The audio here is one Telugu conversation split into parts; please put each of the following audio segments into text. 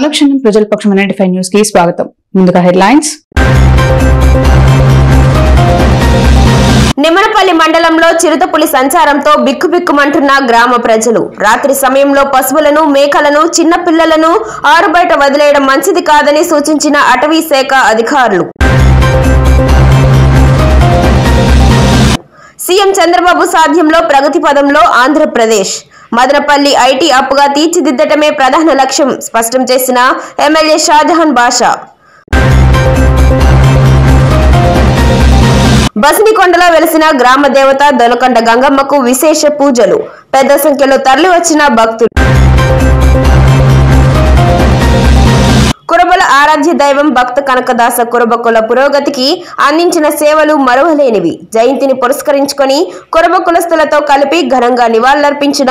అనుక్షణం ప్రజల పక్షం 95 న్యూస్ కి స్వాగతం. ముందుగా హెడ్లైన్స్. నిమ్మనపల్లి మండలంలో చిరుతపులి సంచారంతో బిక్కుబిక్కుమంటున్న గ్రామ ప్రజలు. రాత్రి సమయంలో పశువులను, మేకలను, చిన్న పిల్లలను ఆరుబయట వదిలేయడం మంచిది కాదని సూచించిన అటవీ శాఖ అధికారులు. సీఎం చంద్రబాబు సాధ్యంలో ప్రగతి పదంలో ఆంధ్రప్రదేశ్. మదనపల్లి ఐటీ అప్పుగా తీర్చిదిద్దటమే ప్రధాన లక్ష్యం స్పష్టం చేసిన ఎమ్మెల్యే షాజహాన్ బాషా. బసినికొండలో వెలిసిన గ్రామ దేవత దొనకొండ గంగమ్మకు విశేష పూజలు. పెద్ద సంఖ్యలో తరలివచ్చిన భక్తులు. కురబల ఆరాధ్య దైవం భక్త కనకదాస కురబకుల పురోగతికి అందించిన సేవలు మరువలేనివి. జయంతిని పురస్కరించుకొని కురబ కులస్తులతో కలిపి ఘనంగా నివాళులర్పించిన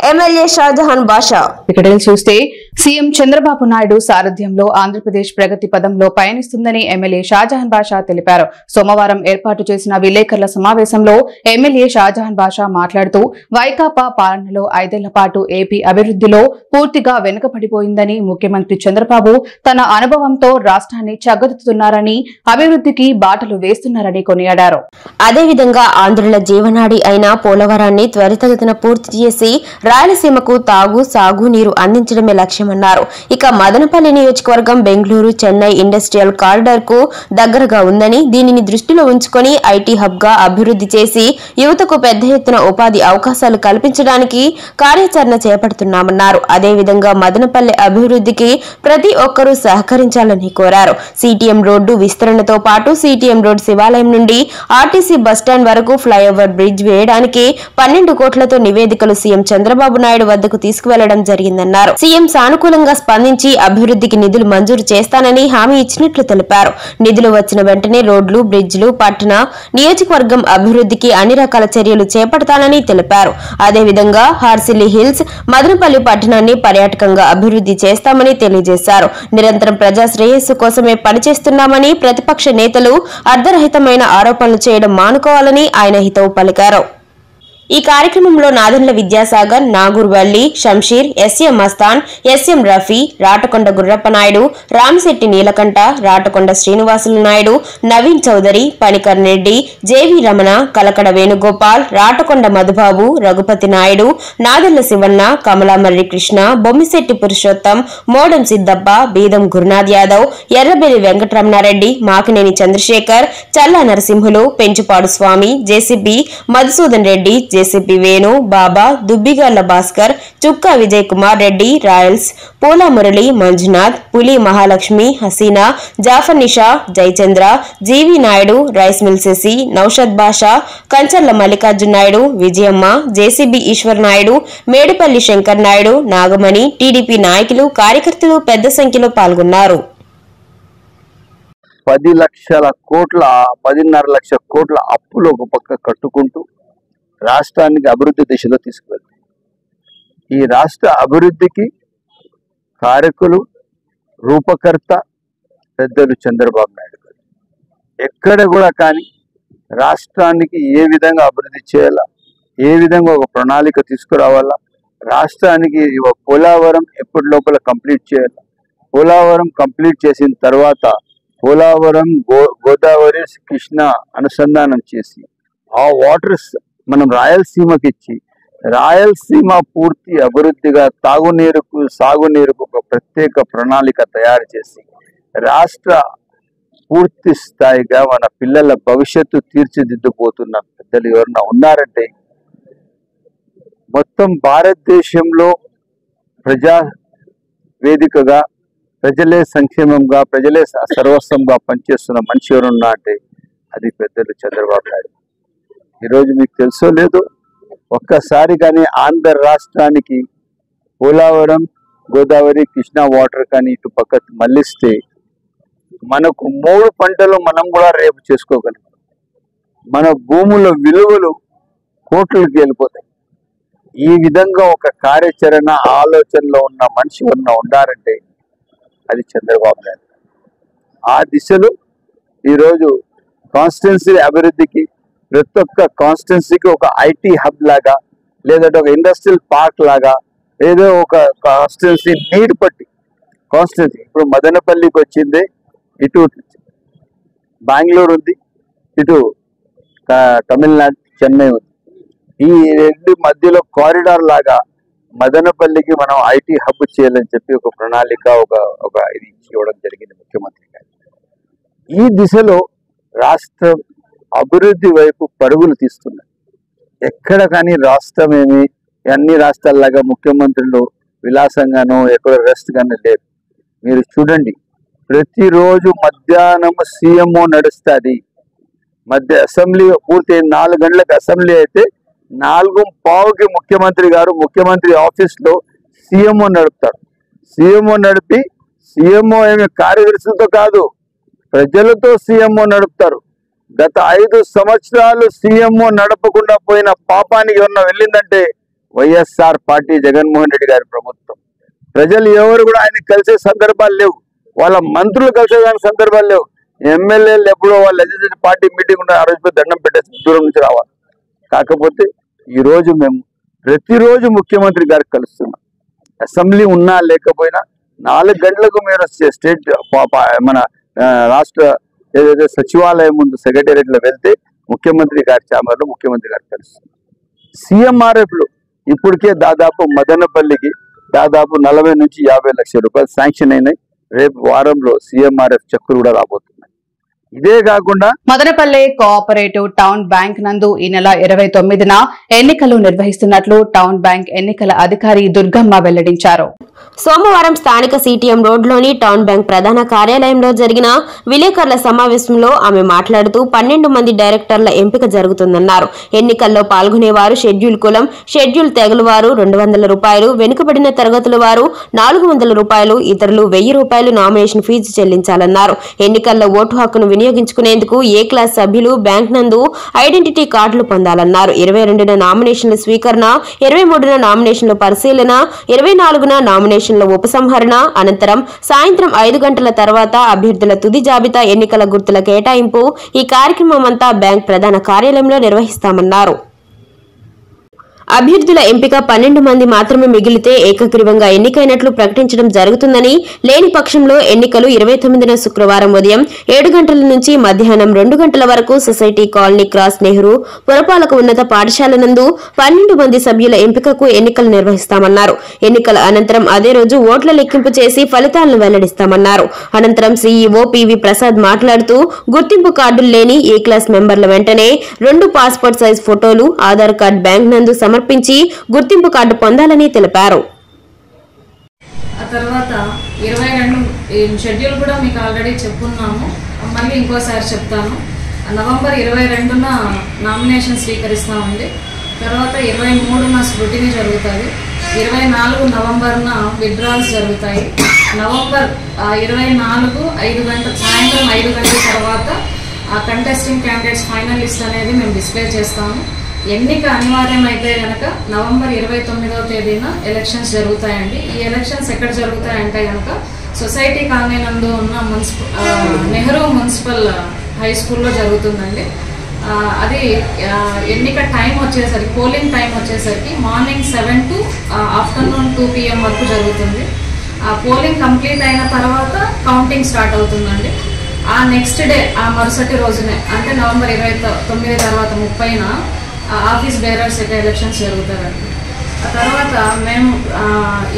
ఎమ్మెల్యే షాజహాన్ బాషా. ఇక్కడ చూస్తే సీఎం చంద్రబాబు నాయుడు సారథ్యంలో ఆంధ్రప్రదేశ్ ప్రగతి పదంలో పయనిస్తుందని ఎమ్మెల్యే షాజహాన్ బాషా తెలిపారు. సోమవారం ఏర్పాటు చేసిన విలేకరుల సమావేశంలో ఎమ్మెల్యే షాజహాన్ బాషా మాట్లాడుతూ వైకాపా పాలనలో 5 ఏళ్ల పాటు ఏపీ అభివృద్ధిలో పూర్తిగా వెనుకబడిపోయిందని, ముఖ్యమంత్రి చంద్రబాబు తన అనుభవంతో రాష్ట్రాన్ని చక్కదిద్దుతున్నారని, అభివృద్ధికి బాటలు వేస్తున్నారని కొనియాడారు. అదేవిధంగా ఆంధ్రుల జీవనాడి అయిన పోలవరాన్ని త్వరితగతిన పూర్తి చేసి రాయలసీమకు తాగు, సాగు నీరు అందించడమే లక్ష్యమన్నారు. ఇక మదనపల్లి నియోజకవర్గం బెంగళూరు, చెన్నై ఇండస్ట్రియల్ కారిడార్ కు దగ్గరగా ఉందని, దీనిని దృష్టిలో ఉంచుకొని ఐటీ హబ్ గా అభివృద్ధి చేసి యువతకు పెద్ద ఎత్తున ఉపాధి అవకాశాలు కల్పించడానికి కార్యాచరణ చేపడుతున్నామన్నారు. అదేవిధంగా మదనపల్లి అభివృద్ధికి ప్రతి ఒక్కరూ సహకరించాలని కోరారు. సిటిఎం రోడ్డు విస్తరణతో పాటు సిటిఎం రోడ్ శివాలయం నుండి ఆర్టీసీ బస్టాండ్ వరకు ఫ్లైఓవర్ బ్రిడ్జ్ వేయడానికి 12 కోట్లతో నివేదికలు సీఎం చంద్రబాబు నాయుడు వద్దకు తీసుకువెళ్లడం జరిగిందన్నారు. సీఎం సానుకూలంగా స్పందించి అభివృద్ధికి నిధులు మంజూరు చేస్తానని హామీ ఇచ్చినట్లు తెలిపారు. నిధులు వచ్చిన వెంటనే రోడ్లు, బ్రిడ్జ్లు, పట్టణ నియోజకవర్గం అభివృద్ధికి అన్ని రకాల చర్యలు చేపడతానని తెలిపారు. అదేవిధంగా హార్సిల్లీ హిల్స్, మదనపల్లి పట్టణాన్ని పర్యాటకంగా అభివృద్ధి చేస్తామని తెలియజేశారు. నిరంతరం ప్రజా శ్రేయస్సు కోసమే పనిచేస్తున్నామని, ప్రతిపక్ష నేతలు అర్ధరహితమైన ఆరోపణలు చేయడం మానుకోవాలని ఆయన హితవు పలికారు. ఈ కార్యక్రమంలో Nadendla Vidyasagar, Nagurvalli, Shamsheer, SM Mastan, SM Rafi, Ratakonda Gurrappa Naidu, Ramasetti Neelakanta, Ratakonda Srinivasulu Naidu, Naveen Chowdary, Panikar Reddy, JV Ramana, Kalakada Venugopal, Ratakonda Madhubabu, Raghupathi Naidu, Nadendla Sivanna, Kamalamarri Krishna, Bommisetti Purushottam, Modam Siddappa, Beedam Gurunath Yadav, Errabelli Venkataramanareddy, Makineni Chandrasekhar, Challa Narasimhulu, Penchupadu Swamy, JCB Madhusudan Reddy, JCP Venu, Baba, Dubbigarla Bhaskar, Chukka Vijay Kumar Reddy, Royals, Poola Murali, Manjunath, Puli Mahalakshmi, Hasina, Jafar నిషా, జయచంద్ర, జీవి నాయుడు, రైస్ మిల్ శశి, నౌషద్ బాషా, కంచర్ల మల్లికార్జున నాయుడు, విజయమ్మ, జేసీబీ ఈశ్వర్ నాయుడు, మేడిపల్లి శంకర్ నాయుడు, నాగమణి, టీడీపీ నాయకులు, కార్యకర్తలు పెద్ద సంఖ్యలో పాల్గొన్నారు. 10 లక్షల కోట్ల 10.5 లక్షల కోట్ల అప్పులు ఒక పక్క కట్టుకుంటూ రాష్ట్రానికి అభివృద్ధి దిశలో తీసుకువెళ్తాయి. ఈ రాష్ట్ర అభివృద్ధికి కారకులు, రూపకర్త పెద్దలు చంద్రబాబు నాయుడు గారు. ఎక్కడ కూడా కానీ రాష్ట్రానికి ఏ విధంగా అభివృద్ధి చేయాలా, ఏ విధంగా ఒక ప్రణాళిక తీసుకురావాలా, రాష్ట్రానికి పోలవరం ఎప్పటి లోపల కంప్లీట్ చేయాలి, పోలవరం కంప్లీట్ చేసిన తర్వాత పోలవరం గోదావరి కృష్ణ అనుసంధానం చేసి ఆ వాటర్స్ మనం రాయలసీమకి ఇచ్చి రాయలసీమ పూర్తి అభివృద్ధిగా తాగునీరుకు, సాగునీరుకు ఒక ప్రత్యేక ప్రణాళిక తయారు చేసి రాష్ట్ర పూర్తి స్థాయిగా మన పిల్లల భవిష్యత్తు తీర్చిదిద్దుపోతున్న పెద్దలు ఎవరన్నా ఉన్నారంటే మొత్తం భారతదేశంలో ప్రజా వేదికగా, ప్రజలే సంక్షేమంగా, ప్రజలే సర్వస్వంగా పనిచేస్తున్న మనిషి ఎవరున్నా అంటే అది పెద్దలు చంద్రబాబు నాయుడు. ఈరోజు మీకు తెలుసో లేదో, ఒక్కసారి కానీ ఆంధ్ర రాష్ట్రానికి పోలవరం, గోదావరి, కృష్ణా వాటర్ కానీ ఇటు పక్క మళ్ళిస్తే మనకు 3 పంటలు మనం కూడా రేపు చేసుకోగలం. మన భూముల విలువలు కోట్లకి వెళ్ళిపోతాయి. ఈ విధంగా ఒక కార్యాచరణ ఆలోచనలో ఉన్న మనిషి ఉన్నారంటే అది చంద్రబాబు నాయుడు. ఆ దిశలో ఈరోజు కాన్స్టిట్యున్సీ అభివృద్ధికి, ప్రతి ఒక్క కాన్స్టిట్యున్సీకి ఒక ఐటీ హబ్ లాగా, లేదంటే ఒక ఇండస్ట్రియల్ పార్క్ లాగా, ఏదో ఒక కాన్స్టిట్యున్సీ నీడ్ పట్టి కాన్స్టిట్యూన్సీ. ఇప్పుడు మదనపల్లికి వచ్చింది, ఇటు బెంగళూరు ఉంది, ఇటు తమిళనాడు చెన్నై ఉంది. ఈ రెండు మధ్యలో కారిడార్ లాగా మదనపల్లికి మనం ఐటీ హబ్ చేయాలని చెప్పి ఒక ప్రణాళిక ఒక ఇది ఇవ్వడం జరిగింది ముఖ్యమంత్రి గారు. ఈ దిశలో రాష్ట్రం అభివృద్ధి వైపు పరుగులు తీస్తున్నారు. ఎక్కడ కానీ రాష్ట్రం ఏమి అన్ని రాష్ట్రాల్లాగా ముఖ్యమంత్రులు విలాసంగానో ఎక్కడ రెస్ట్ గానో లేదు. మీరు చూడండి, ప్రతిరోజు మధ్యాహ్నం సీఎంఓ నడుస్తుంది. అసెంబ్లీ పూర్తి 4 గంటలకు అసెంబ్లీ అయితే 4:15కి ముఖ్యమంత్రి గారు ముఖ్యమంత్రి ఆఫీస్ లో సీఎంఓ నడుపుతారు. సీఎంఓ నడిపి సీఎంఓ ఏమి కార్యదర్శులతో కాదు, ప్రజలతో సీఎంఓ నడుపుతారు. గత 5 సంవత్సరాలు సీఎంఓ నడపకుండా పోయిన పాపానికి ఏమన్నా వెళ్ళిందంటే వైఎస్ఆర్ పార్టీ, జగన్మోహన్ రెడ్డి గారి ప్రభుత్వం. ప్రజలు ఎవరు కూడా ఆయన కలిసే సందర్భాలు లేవు, వాళ్ళ మంత్రులు కలిసేదాని సందర్భాలు లేవు. ఎమ్మెల్యేలు ఎప్పుడో వాళ్ళ లెజిస్లేటివ్ పార్టీ మీటింగ్ ఉంటే ఆ రోజు పోయి దండం పెట్టేసి దూరం నుంచి రావాలి. కాకపోతే ఈ రోజు మేము ప్రతిరోజు ముఖ్యమంత్రి గారికి కలుస్తున్నాం. అసెంబ్లీ ఉన్నా లేకపోయినా 4 గంటలకు మీరు స్టేట్ మన రాష్ట్ర ఏదైతే సచివాలయం ముందు సెక్రటేరియట్ లో వెళ్తే ముఖ్యమంత్రి గారి ఛాంబర్లో ముఖ్యమంత్రి గారు కలుస్తున్నాం. సీఎంఆర్ఎఫ్లు ఇప్పటికే దాదాపు మదనపల్లికి దాదాపు 40 నుంచి 50 లక్షల రూపాయలు శాంక్షన్ అయినాయి. రేపు వారంలో సీఎంఆర్ఎఫ్ చెక్కులు కూడా రాబోతున్నాయి. ఇదే కాకుండా మదనపల్లె కోఆపరేటివ్ టౌన్ బ్యాంక్ నందు ఈ నెల 29న ఎన్నికలు నిర్వహిస్తున్నట్లు టౌన్ బ్యాంక్ ఎన్నికల అధికారి దుర్గమ్మ వెల్లడించారు. సోమవారం స్థానిక సిటిఎం రోడ్లోని టౌన్ బ్యాంక్ ప్రధాన కార్యాలయంలో జరిగిన విలేకరుల సమావేశంలో ఆమె మాట్లాడుతూ 12 మంది డైరెక్టర్ల ఎంపిక జరుగుతుందన్నారు. ఎన్నికల్లో పాల్గొనేవారు షెడ్యూల్ కులం, షెడ్యూల్ తెగల వారు 200 రూపాయలు, వెనుకబడిన తరగతుల వారు 400 రూపాయలు, ఇతరులు 1000 రూపాయలు నామినేషన్ ఫీజు చెల్లించాలన్నారు. ఎన్నికల్లో ఓటు హక్కును వినియోగించుకునేందుకు ఏ క్లాస్ సభ్యులు బ్యాంక్ నందు ఐడెంటిటీ కార్డులు పొందాలన్నారు. 22న నామినేషన్ల స్వీకరణ, 23న నామినేషన్ల పరిశీలన, 24న నామినేషన్ల ఉపసంహరణ అనంతరం సాయంత్రం 5 గంటల తర్వాత అభ్యర్థుల తుది జాబితా, ఎన్నికల గుర్తుల కేటాయింపు. ఈ కార్యక్రమం అంతా బ్యాంక్ ప్రధాన కార్యాలయంలో నిర్వహిస్తామన్నారు. అభ్యర్థుల ఎంపిక 12 మంది మాత్రమే మిగిలితే ఏకగ్రీవంగా ఎన్నికైనట్లు ప్రకటించడం జరుగుతుందని, లేని పక్షంలో ఎన్నికలు 29న శుక్రవారం ఉదయం 7 గంటల నుంచి మధ్యాహ్నం 2 గంటల వరకు సొసైటీ కాలనీ క్రాస్ నెహ్రూ పురపాలక ఉన్నత పాఠశాల నందు 12 మంది సభ్యుల ఎంపికకు ఎన్నికలు నిర్వహిస్తామన్నారు. ఎన్నికల అనంతరం అదే రోజు ఓట్ల లెక్కింపు చేసి ఫలితాలను వెల్లడిస్తామన్నారు. అనంతరం సీఈఓ పివి ప్రసాద్ మాట్లాడుతూ గుర్తింపు కార్డులు లేని ఏ క్లాస్ మెంబర్ల వెంటనే 2 పాస్పోర్ట్ సైజ్ ఫోటోలు, ఆధార్ కార్డు బ్యాంక్ నందు సమర్పించి గుర్తింపు కార్డు పొందాలని తెలిపారు. ఆ తర్వాత 22 షెడ్యూల్ కూడా మీకు ఆల్రెడీ చెప్పున్నాము, మళ్ళీ ఇంకోసారి చెప్తాను. నవంబర్ 22న నామినేషన్ స్వీకరిస్తామండి. తర్వాత 23న స్క్రూటినీ జరుగుతుంది. 24 నవంబర్న విత్డ్రాల్స్ జరుగుతాయి. నవంబర్ 24 సాయంత్రం 5 గంటల తర్వాత ఆ కంటెస్టింగ్ క్యాండిడేట్స్ ఫైనల్ లిస్ట్ అనేది మేము డిస్ప్లే చేస్తాము. ఎన్నిక అనివార్యమైతే కనుక నవంబర్ 29వ తేదీన ఎలక్షన్స్ జరుగుతాయండి. ఈ ఎలక్షన్స్ ఎక్కడ జరుగుతాయంటే కనుక సొసైటీ కాలనీ నందు ఉన్న నెహ్రూ మున్సిపల్ హై స్కూల్లో జరుగుతుందండి. అది ఎన్నిక టైం వచ్చేసరికి, పోలింగ్ టైం వచ్చేసరికి మార్నింగ్ 7 to ఆఫ్టర్నూన్ 2 PM వరకు జరుగుతుంది. ఆ పోలింగ్ కంప్లీట్ అయిన తర్వాత కౌంటింగ్ స్టార్ట్ అవుతుందండి. ఆ నెక్స్ట్ డే, ఆ మరుసటి రోజునే అంటే నవంబర్ 29 తర్వాత 30న ఆఫీస్ బేరర్స్ ఎలక్షన్స్ జరుగుతారండి. ఆ తర్వాత మేము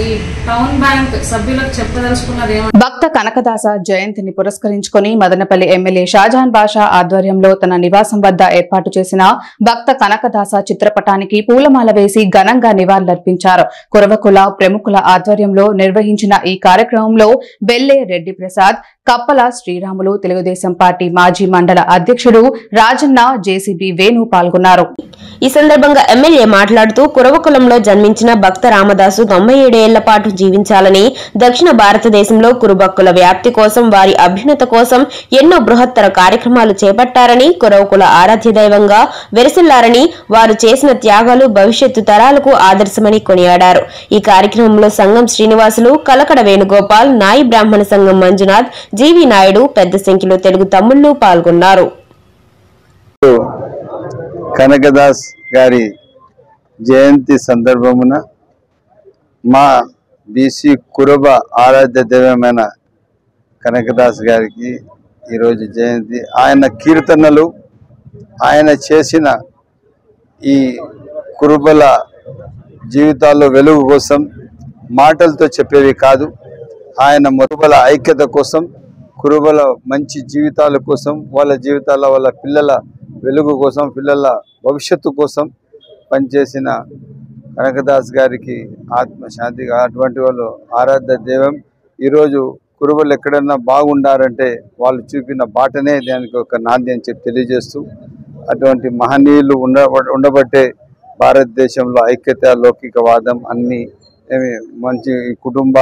ఈ టౌన్ బ్యాంక్ సభ్యులకు చెప్పదలుచుకున్నది ఏమంటే, భక్త కనకదాస జయంతిని పురస్కరించుకుని మదనపల్లి ఎమ్మెల్యే షాజహాన్ బాషా ఆధ్వర్యంలో తన నివాసం వద్ద ఏర్పాటు చేసిన భక్త కనకదాస చిత్రపటానికి పూలమాల వేసి ఘనంగా నివాళులర్పించారు. కురవకుల ప్రముఖుల ఆధ్వర్యంలో నిర్వహించిన ఈ కార్యక్రమంలో బెల్లే రెడ్డి ప్రసాద్, కప్పల శ్రీరాములు, తెలుగుదేశం పార్టీ మాజీ మండల అధ్యక్షుడు రాజన్న, జేసీబీ వేణు పాల్గొన్నారు. ఈ సందర్భంగా ఎమ్మెల్యే మాట్లాడుతూ కురవకులంలో జన్మించిన భక్త రామదాసు 97 ఏళ్ల పాటు జీవించాలని, దక్షిణ భారతదేశంలో కురుభక్కుల వ్యాప్తి కోసం, వారి అభ్యున్నత కోసం ఎన్నో బృహత్తర కార్యక్రమాలు చేపట్టారని, కురవకుల ఆరాధ్య దైవంగా వెరసిల్లారని, వారు చేసిన త్యాగాలు భవిష్యత్తు తరాలకు ఆదర్శమని కొనియాడారు. ఈ కార్యక్రమంలో సంఘం శ్రీనివాసులు, కలకడ వేణుగోపాల్, నాయి బ్రాహ్మణ సంఘం మంజునాథ్, జీవి నాయుడు, పెద్ద సంఖ్యలో తెలుగు తమ్ముళ్లు పాల్గొన్నారు. కనకదాస్ గారి జయంతి సందర్భమున మా బీసీ కురుబ ఆరాధ్య దైవమైన కనకదాస్ గారికి ఈరోజు జయంతి. ఆయన కీర్తనలు, ఆయన చేసిన ఈ కురుబల జీవితాల్లో వెలుగు కోసం మాటలతో చెప్పేవి కాదు. ఆయన కురుబల ఐక్యత కోసం, కురుబల మంచి జీవితాల కోసం, వాళ్ళ జీవితాల వాళ్ళ పిల్లల వెలుగు కోసం, పిల్లల భవిష్యత్తు కోసం పనిచేసిన కనకదాస్ గారికి ఆత్మశాంతిగా అటువంటి వాళ్ళు ఆరాధ్య దైవం. ఈరోజు కురుబలు ఎక్కడన్నా బాగుండారంటే వాళ్ళు చూపిన బాటనే దానికి ఒక నాంది అని చెప్పి తెలియజేస్తూ, అటువంటి మహనీయులు ఉండబట్టే భారతదేశంలో ఐక్యత, లౌకికవాదం అన్నీ మంచి కుటుంబ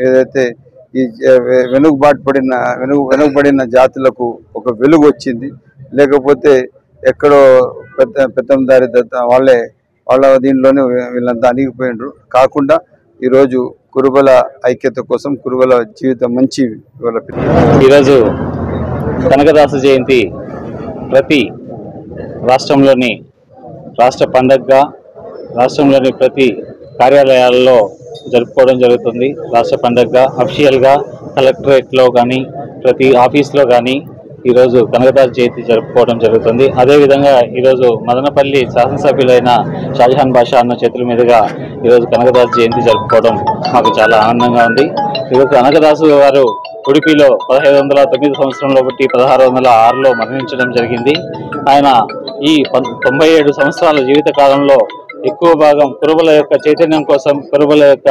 ఏదైతే ఈ వెనుకబడిన జాతులకు ఒక వెలుగు వచ్చింది. లేకపోతే ఎక్కడో పెత్తందారి వాళ్ళ దీంట్లోనే వీళ్ళంతా అణిగిపోయినరు. కాకుండా ఈరోజు కురుబల ఐక్యత కోసం, కురుబల జీవితం మంచి ఈరోజు కనకదాసు జయంతి ప్రతి రాష్ట్రంలోని రాష్ట్ర పండగగా రాష్ట్రంలోని ప్రతి కార్యాలయాల్లో జరుపుకోవడం జరుగుతుంది. రాష్ట్ర పండగగా అఫీషియల్గా కలెక్టరేట్లో కానీ ప్రతి ఆఫీస్లో కానీ ఈరోజు కనకదాస్ జయంతి జరుపుకోవడం జరుగుతుంది. అదేవిధంగా ఈరోజు మదనపల్లి శాసనసభ్యులైన షాజహాన్ బాషా అన్న చేతుల మీదుగా ఈరోజు కనకదాస్ జయంతి జరుపుకోవడం మాకు చాలా ఆనందంగా ఉంది. ఈరోజు కనకదాసు గారు ఉడిపిలో 1509 సంవత్సరంలో పుట్టి 1606లో మరణించడం జరిగింది. ఆయన ఈ 97 సంవత్సరాల జీవిత కాలంలో ఎక్కువ భాగం కురుబల యొక్క చైతన్యం కోసం, కురుబల యొక్క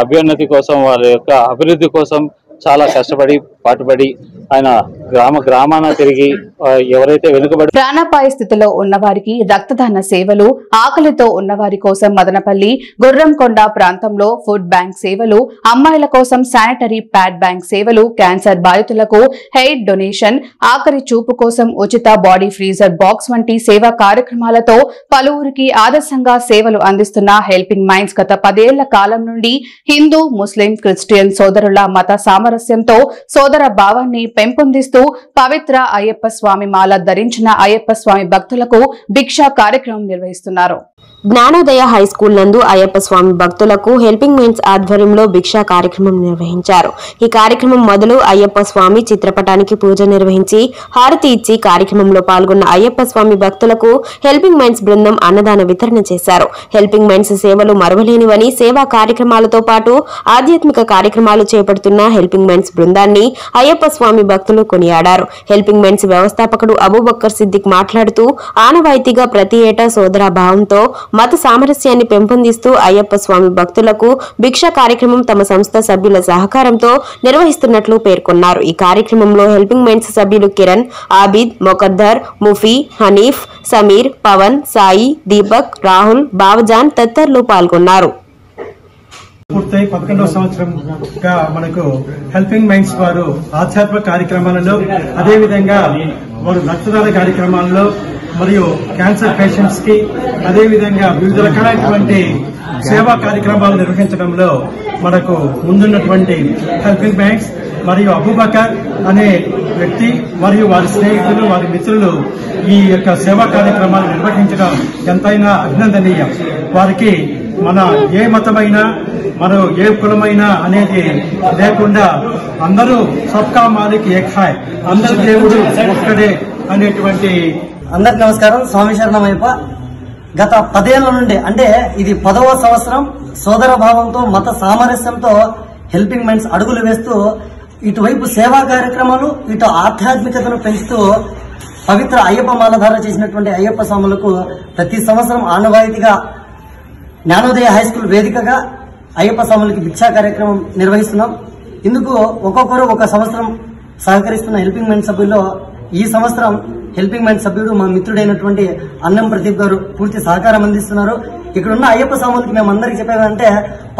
అభ్యున్నతి కోసం, వాళ్ళ యొక్క అభివృద్ధి కోసం చాలా కష్టపడి పాటుపడి ఆయన గ్రామాన తిరిగి ఎవరైతే వెనుకబడి ప్రాణాపాయ స్థితిలో ఉన్నవారికి రక్తదాన సేవలు, ఆకలితో ఉన్నవారి కోసం మదనపల్లి గుర్రంకొండ ప్రాంతంలో ఫుడ్ బ్యాంక్ సేవలు, అమ్మాయిల కోసం శానిటరీ ప్యాడ్ బ్యాంక్ సేవలు, క్యాన్సర్ బాధితులకు హెయిర్ డొనేషన్, ఆఖరి చూపు కోసం ఉచిత బాడీ ఫ్రీజర్ బాక్స్ వంటి సేవా కార్యక్రమాలతో పలువురికి ఆదర్శంగా సేవలు అందిస్తున్న హెల్పింగ్ మైండ్స్ గత 10 ఏళ్ల కాలం నుండి హిందూ, ముస్లిం, క్రిస్టియన్ సోదరుల మత సామరస్యంతో సోదర భావాన్ని పెంపొందిస్తూ పవిత్ర అయ్యప్ప స్వామి మాల ధరించిన అయ్యప్ప స్వామి భక్తులకు భిక్షా కార్యక్రమం నిర్వహిస్తున్నారు. జ్ఞానోదయ హైస్కూల్ నందు అయ్యప్ప స్వామి భక్తులకు హెల్పింగ్ మైండ్స్ ఆధ్వర్యంలో భిక్షా కార్యక్రమం నిర్వహించారు. ఈ కార్యక్రమం మొదలు అయ్యప్ప స్వామి చిత్రపటానికి పూజ నిర్వహించి హారతి ఇచ్చి కార్యక్రమంలో పాల్గొన్న అయ్యప్ప స్వామి భక్తులకు హెల్పింగ్ మైండ్స్ బృందం అన్నదాన వితరణ చేశారు. హెల్పింగ్ మైండ్స్ సేవలు మరువలేనివని, సేవా కార్యక్రమాలతో పాటు ఆధ్యాత్మిక కార్యక్రమాలు చేపడుతున్న హెల్పింగ్ మైండ్స్ బృందాన్ని అయ్యప్ప స్వామి భక్తులు కొనియాడారు. హెల్పింగ్ మైండ్స్ వ్యవస్థాపకుడు అబూబక్కర్ సిద్దిక్ మాట్లాడుతూ, ఆనవాయితీగా ప్రతి ఏటా సోదరా భావంతో మత సామరస్యాన్ని పెంపొందిస్తూ అయ్యప్ప స్వామి భక్తులకు భిక్ష కార్యక్రమం తమ సంస్థ సభ్యుల సహకారంతో నిర్వహిస్తున్నట్లు పేర్కొన్నారు. ఈ కార్యక్రమంలో హెల్పింగ్ మైండ్స్ సభ్యులు కిరణ్, ఆబిద్, మొకద్దర్, ముఫీ, హనీఫ్, సమీర్, పవన్, సాయి, దీపక్, రాహుల్, బావజాన్ తదితరులు పాల్గొన్నారు. పూర్తయి 11వ సంవత్సరంగా మనకు హెల్పింగ్ మైండ్స్ వారు ఆధ్యాత్మిక కార్యక్రమాలలో, అదేవిధంగా వారు రక్తదాన కార్యక్రమాల్లో మరియు క్యాన్సర్ పేషెంట్స్ కి అదేవిధంగా వివిధ రకాలైనటువంటి సేవా కార్యక్రమాలు నిర్వహించడంలో మనకు ముందున్నటువంటి హెల్పింగ్ మైండ్స్ మరియు అబూబకర్ అనే వ్యక్తి మరియు వారి స్నేహితులు, వారి మిత్రులు ఈ యొక్క సేవా కార్యక్రమాలు నిర్వహించడం ఎంతైనా అభినందనీయం. వారికి మన ఏ మతమైనా, మనం ఏ కులమైనా అనేది లేకుండా అందరూ సబ్కా మాలిక్ ఏక్ హై, అందరి దేవుడు ఒక్కడే అనేటువంటి. అందరికి నమస్కారం. స్వామి శరణమయ్యప్ప. గత 10 ఏళ్ల నుండి, అంటే ఇది 10వ సంవత్సరం, సోదర భావంతో మత సామరస్యంతో హెల్పింగ్ మైండ్స్ అడుగులు వేస్తూ ఇటువైపు సేవా కార్యక్రమాలు, ఇటు ఆధ్యాత్మికతను పెంచుతూ పవిత్ర అయ్యప్ప మాలధార చేసినటువంటి అయ్యప్ప స్వాములకు ప్రతి సంవత్సరం ఆనవాయితీగా జ్ఞానోదయ హైస్కూల్ వేదికగా అయ్యప్ప స్వాములకి భిక్షా కార్యక్రమం నిర్వహిస్తున్నాం. ఇందుకు ఒక్కొక్కరు ఒక సంవత్సరం సహకరిస్తున్న హెల్పింగ్ మైండ్ సభ్యుల్లో ఈ సంవత్సరం హెల్పింగ్ మైండ్ సభ్యుడు మా మిత్రుడైనటువంటి అన్నం ప్రదీప్ గారు పూర్తి సహకారం అందిస్తున్నారు. ఇక్కడ ఉన్న అయ్యప్ప స్వాములకి మేము అందరికి చెప్పేదంటే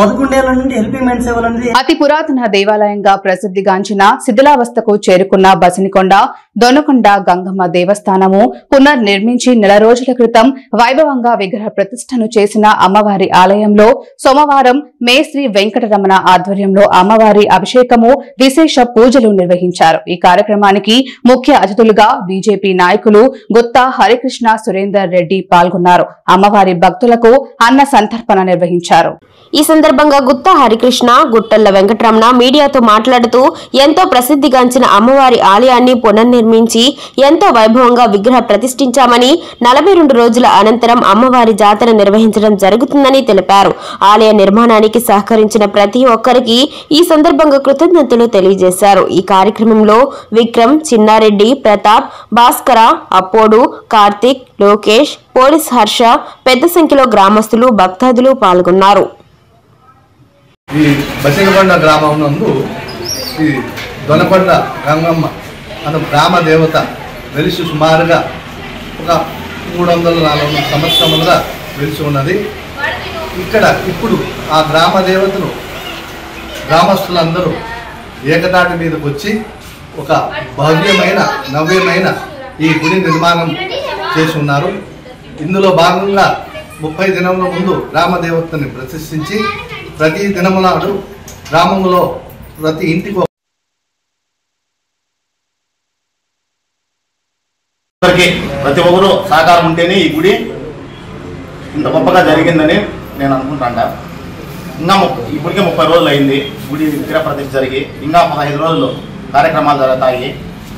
11 ఏళ్ల నుండి హెల్పింగ్ మైండ్ సేవలు అనేది అతి పురాతన దేవాలయంగా ప్రసిద్ధిగాంచిన శిథిలావస్థకు చేరుకున్న బసినికొండ దొనకొండ గంగమ్మ దేవస్థానము పునర్నిర్మించి నెల రోజుల క్రితం వైభవంగా విగ్రహ ప్రతిష్టను చేసిన అమ్మవారి ఆలయంలో సోమవారం మేశ్రీ వెంకటరమణ ఆధ్వర్యంలో అమ్మవారి అభిషేకము, విశేష పూజలు నిర్వహించారు. ఈ కార్యక్రమానికి ముఖ్య అతిథులుగా బీజేపీ నాయకులు గుత్తా హరికృష్ణ సురేందర్ రెడ్డి పాల్గొన్నారు. అమ్మవారి భక్తులకు అన్న సంతర్పణ నిర్వహించారు. ఈ సందర్భంగా గుత్తా హరికృష్ణ, గుట్టల్ల వెంకటరమణ మీడియాతో మాట్లాడుతూ ఎంతో ప్రసిద్ధిగాంచిన అమ్మవారి ఆలయాన్ని పునర్నిర్మించి ఎంతో వైభవంగా విగ్రహ ప్రతిష్ఠించామని 42 రోజుల అనంతరం అమ్మవారి జాతర నిర్వహించడం జరుగుతుందని తెలిపారు. ఆలయ నిర్మాణానికి సహకరించిన ప్రతి ఒక్కరికి ఈ సందర్భంగా కృతజ్ఞతలు తెలియజేశారు. ఈ కార్యక్రమంలో విక్రమ్, చిన్నారెడ్డి, ప్రతాప్, భాస్కర, అప్పోడు, కార్తిక్, లోకేష్, పోలీస్ హర్ష, పెద్ద సంఖ్యలో గ్రామస్తులు, భక్తాదులు పాల్గొన్నారు. ఈ బసినకొండ గ్రామం నందు ఈ దొనకొండ గంగమ్మ అను గ్రామ దేవత వెలిసి సుమారుగా ఒక 300-400 సంవత్సరములుగా వెలిసి ఉన్నది. ఇక్కడ ఇప్పుడు ఆ గ్రామ దేవతను గ్రామస్తులందరూ ఏకతాటి మీదకి వచ్చి ఒక భవ్యమైన నవ్యమైన ఈ గుడి నిర్మాణం చేసి ఉన్నారు. ఇందులో భాగంగా 30 దినముల ముందు గ్రామ దేవతని ప్రతిష్ఠించి ప్రతి దినము నాడు గ్రామంలో ప్రతి ఇంటికి ప్రతి ఒక్కరూ సహకారం ఉంటేనే ఈ గుడి ఇంత గొప్పగా జరిగిందని నేను అనుకుంటాను. ఇంకా ఇప్పటికే 30 రోజులు అయింది గుడి విగ్రహ ప్రతిష్ఠ జరిగి, ఇంకా 15 రోజులు కార్యక్రమాలు జరుగుతాయి.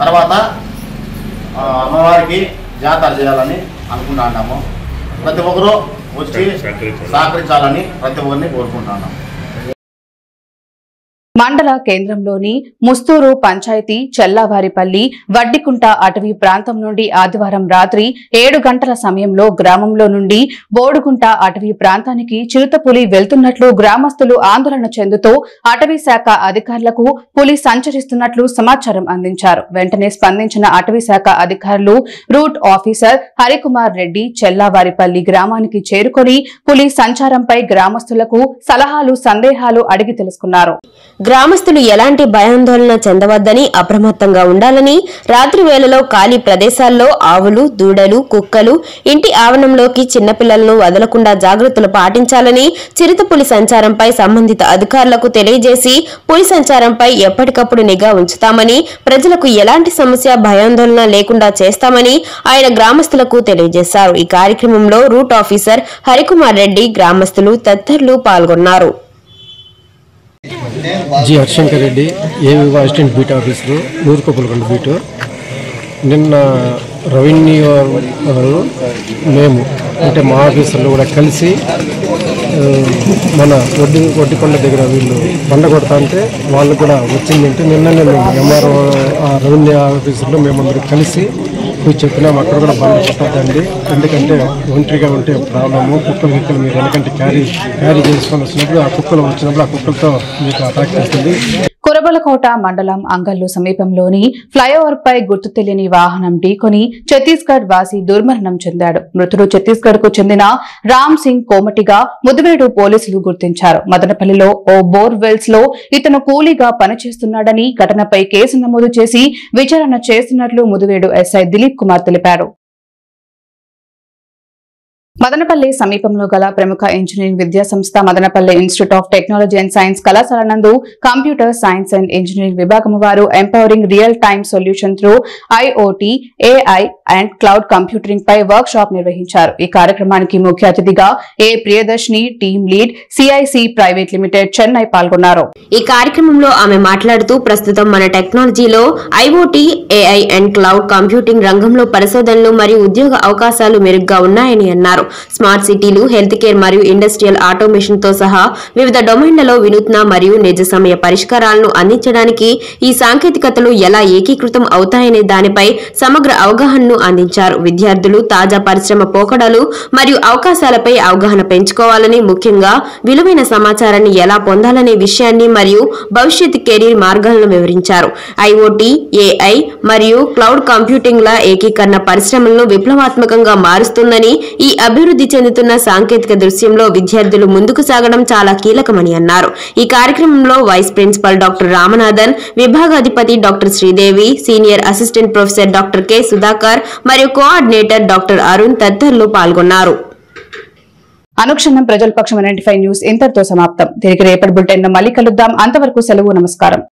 తర్వాత అమ్మవారికి జాతర చేయాలని అనుకుంటున్నాము. ప్రతి ఒక్కరూ వచ్చి సహకరించాలని ప్రతి ఒక్కరిని కోరుకుంటున్నాను. మండల కేంద్రంలోని ముస్తూరు పంచాయతీ చెల్లావారిపల్లి వడ్డికుంట అటవీ ప్రాంతం నుండి ఆదివారం రాత్రి 7 గంటల సమయంలో గ్రామంలో నుండి బోడుగుంట అటవీ ప్రాంతానికి చిరుతపులి వెళ్తున్నట్లు గ్రామస్తులు ఆందోళన చెందుతూ అటవీ శాఖ అధికారులకు పులి సంచరిస్తున్నట్లు సమాచారం అందించారు. వెంటనే స్పందించిన అటవీ శాఖ అధికారులు రూట్ ఆఫీసర్ హరికుమార్ రెడ్డి చెల్లావారిపల్లి గ్రామానికి చేరుకొని పులి సంచారంపై గ్రామస్తులకు సలహాలు, సందేహాలు అడిగి తెలుసుకున్నారు. గ్రామస్తులు ఎలాంటి భయాందోళన చెందవద్దని, అప్రమత్తంగా ఉండాలని, రాత్రి వేళలో ఖాళీ ప్రదేశాల్లో ఆవులు, దూడలు, కుక్కలు ఇంటి ఆవరణంలోకి చిన్నపిల్లలను వదలకుండా జాగ్రత్తలు పాటించాలని, చిరుతపులి సంచారంపై సంబంధిత అధికారులకు తెలియజేసి పులి సంచారంపై ఎప్పటికప్పుడు నిఘా ఉంచుతామని, ప్రజలకు ఎలాంటి సమస్య, భయాందోళన లేకుండా చేస్తామని ఆయన గ్రామస్తులకు తెలియజేశారు. ఈ కార్యక్రమంలో రూట్ ఆఫీసర్ హరికుమార్ రెడ్డి, గ్రామస్తులు తదితరులు పాల్గొన్నారు. జి హర్శంకర్ రెడ్డి, ఏవి అసిస్టెంట్ బీట్ ఆఫీసరు, నూరుకోపలకొండ బీటు. నిన్న రెవెన్యూ వాళ్ళు మేము అంటే మా ఆఫీసర్లు కూడా కలిసి మన వడ్డికొండ దగ్గర వీళ్ళు బండ కొడతా అంటే వాళ్ళు కూడా వచ్చిందంటే నిన్ననే మేము ఎంఆర్ఓ రెవెన్యూ ఆఫీసర్లు మేమందరూ కలిసి పోయి చెప్పినాము. అక్కడ కూడా బండ కొట్టద్దండి, ఎందుకంటే ఒంటరిగా ఉంటే ప్రాబ్లము, కుక్కలు మీరు ఎందుకంటే క్యారీ చేసుకొని వచ్చినప్పుడు ఆ కుక్కలు వచ్చినప్పుడు ఆ కుక్కలతో మీకు అటాక్ చేస్తుంది. కురబలకోట మండలం అంగల్లు సమీపంలోని ఫ్లైఓవర్ పై గుర్తు తెలియని వాహనం ఢీకొని ఛత్తీస్గఢ్ వాసి దుర్మరణం చెందాడు. మృతుడు ఛత్తీస్గఢ్ కు చెందిన రామ్ సింగ్ కోమటిగా ముదివేడు పోలీసులు గుర్తించారు. మదనపల్లిలో ఓ బోర్వెల్స్ లో ఇతను కూలీగా పనిచేస్తున్నాడని, ఘటనపై కేసు నమోదు చేసి విచారణ చేస్తున్నట్లు ముదివేడు ఎస్ఐ దిలీప్ కుమార్ తెలిపారు. మదనపల్లి సమీపంలో గల ప్రముఖ ఇంజనీరింగ్ విద్యా సంస్థ Madanapalle institute of technology and science కళాశాల నందు కంప్యూటర్ సైన్స్ అండ్ ఇంజనీరింగ్ విభాగం వారు empowering real time solution through IoT, AI and cloud computing పై వర్క్ షాప్ నిర్వహించారు. ఈ కార్యక్రమానికి ముఖ్య అతిథిగా A Priyadarshini, team lead, CIC private limited, Chennai పాల్గొన్నారు. ఈ కార్యక్రమంలో ఆమె మాట్లాడుతూ ప్రస్తుతం మన టెక్నాలజీలో IoT, AI and cloud computing రంగంలో పరిశోధనలు మరియు ఉద్యోగ అవకాశాలు మెరుగ్గా ఉన్నాయని అన్నారు. స్మార్ట్ సిటీలు, హెల్త్ కేర్ మరియు ఇండస్ట్రియల్ ఆటోమేషన్ తో సహా వివిధ డొమైన్లలో వినూత్న మరియు నిజ సమయ పరిష్కారాలను అందించడానికి ఈ సాంకేతికతలు ఎలా ఏకీకృతం అవుతాయనే దానిపై సమగ్ర అవగాహనను అందించారు. విద్యార్థులు తాజా పరిశ్రమ పోకడలు మరియు అవకాశాలపై అవగాహన పెంచుకోవాలని, ముఖ్యంగా విలువైన సమాచారాన్ని ఎలా పొందాలనే విషయాన్ని మరియు భవిష్యత్ కెరీర్ మార్గాలను వివరించారు. ఐఓటీ, ఏఐ మరియు క్లౌడ్ కంప్యూటింగ్ ల ఏకీకరణ పరిశ్రమలను విప్లవాత్మకంగా మారుస్తుందని, ఈ అభివృద్ధి చెందుతున్న సాంకేతిక దృశ్యంలో విద్యార్థులు ముందుకు సాగడం చాలా కీలకమని అన్నారు. ఈ కార్యక్రమంలో వైస్ ప్రిన్సిపల్ డాక్టర్ రామనాథన్, విభాగాధిపతి doctor Sridevi, senior assistant professor doctor K Sudhakar మరియు కోఆర్డినేటర్ డాక్టర్ అరుణ్ తదితరులు పాల్గొన్నారు. అనుక్షణం ప్రజల పక్షం 95 న్యూస్ ఇంతటితో సమాప్తం. తిరిగి రేపటి బులెటిన్ లో మళ్ళీ కలుద్దాం. అంతవరకు సెలవు, నమస్కారం.